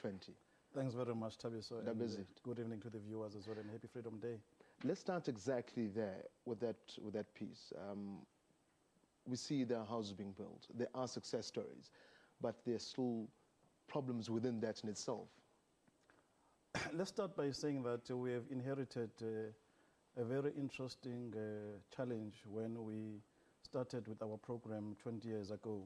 20. Thanks very much, Tabiso. And good evening to the viewers as well, and happy Freedom Day. Let's start exactly there with that piece. We see there are houses being built. There are success stories, but there are still problems within that in itself. Let's start by saying that we have inherited a very interesting challenge when we started with our program 20 years ago.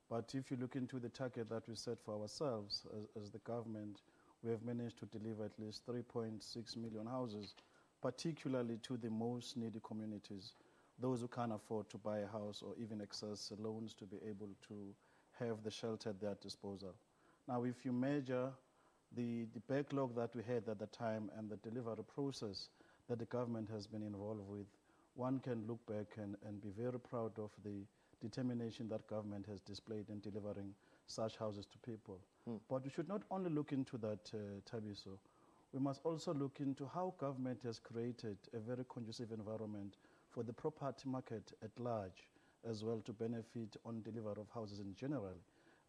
But if you look into the target that we set for ourselves as the government, we have managed to deliver at least 3.6 million houses, particularly to the most needy communities, those who can't afford to buy a house or even access loans to be able to have the shelter at their disposal. Now, if you measure the backlog that we had at the time and the delivery process that the government has been involved with, one can look back and be very proud of the determination that government has displayed in delivering such houses to people. But we should not only look into that, Tabiso. We must also look into how government has created a very conducive environment for the property market at large, as well to benefit on delivery of houses in general.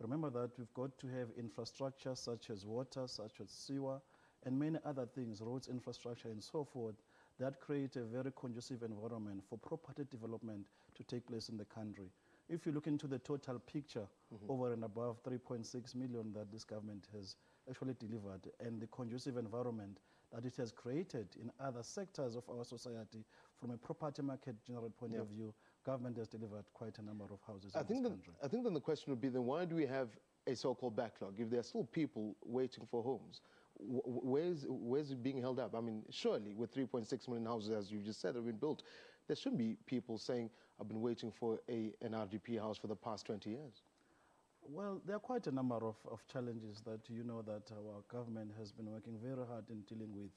Remember that we've got to have infrastructure such as water, such as sewer, and many other things, roads infrastructure and so forth, that create a very conducive environment for property development to take place in the country. If you look into the total picture, over and above 3.6 million that this government has actually delivered, and the conducive environment that it has created in other sectors of our society, from a property market general point of view, government has delivered quite a number of houses in this country. I think then the question would be, then why do we have a so-called backlog? If there are still people waiting for homes, where's it being held up? I mean, surely with 3.6 million houses, as you just said, have been built, there shouldn't be people saying, I've been waiting for an RDP house for the past 20 years. Well, there are quite a number of challenges that you know that our government has been working very hard in dealing with.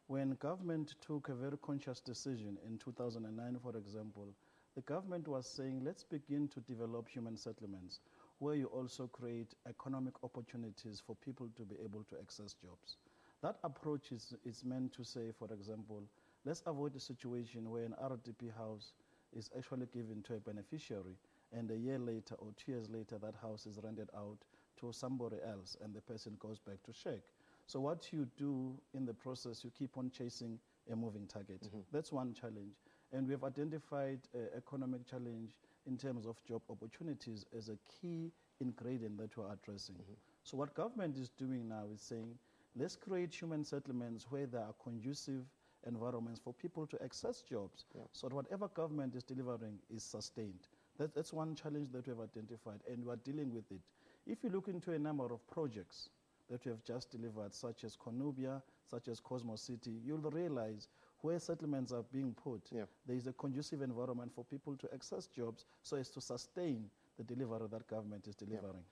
When government took a very conscious decision in 2009, for example, the government was saying, let's begin to develop human settlements, where you also create economic opportunities for people to be able to access jobs. That approach is meant to say, for example, let's avoid a situation where an RDP house is actually given to a beneficiary, and a year later or 2 years later, that house is rented out to somebody else, and the person goes back to shake. So what you do in the process, you keep on chasing a moving target. That's one challenge. And we have identified economic challenge in terms of job opportunities as a key ingredient that we're addressing. So what government is doing now is saying, let's create human settlements where there are conducive environments for people to access jobs, so that whatever government is delivering is sustained. That's one challenge that we have identified, and we are dealing with it. If you look into a number of projects that we have just delivered, such as Conubia, such as Cosmos City, you'll realize where settlements are being put, there is a conducive environment for people to access jobs so as to sustain the delivery that government is delivering.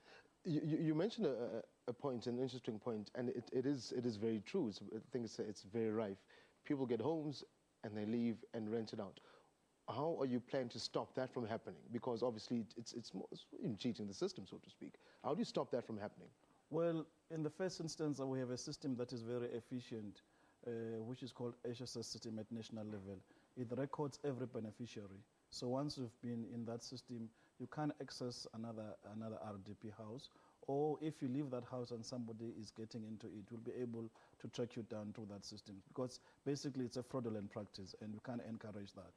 You mentioned a point, an interesting point, and it is very true. I think it's very rife. People get homes and they leave and rent it out. How are you planning to stop that from happening? Because obviously it's cheating the system, so to speak. How do you stop that from happening? Well, in the first instance, we have a system that is very efficient, which is called HSS system at national level. It records every beneficiary. So once you've been in that system, you can't access another RDP house. Or if you leave that house and somebody is getting into it, we'll be able to track you down through that system. Because basically it's a fraudulent practice and we can't encourage that.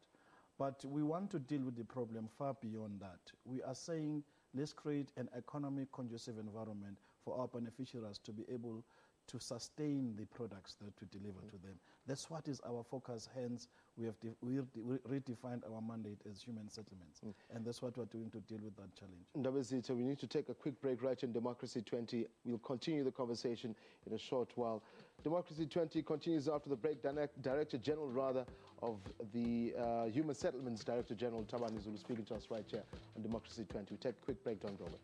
But we want to deal with the problem far beyond that. We are saying, let's create an economic conducive environment for our beneficiaries to be able to sustain the products that we deliver to them. That's what is our focus. Hence, we redefined our mandate as human settlements. And that's what we're doing to deal with that challenge. Ndabezitha, we need to take a quick break right in Democracy 20. We'll continue the conversation in a short while. Democracy 20 continues after the break. Director General, of the Human Settlements, Director General Thabane Zulu, speaking to us right here on Democracy 20. We take a quick break, don't go away.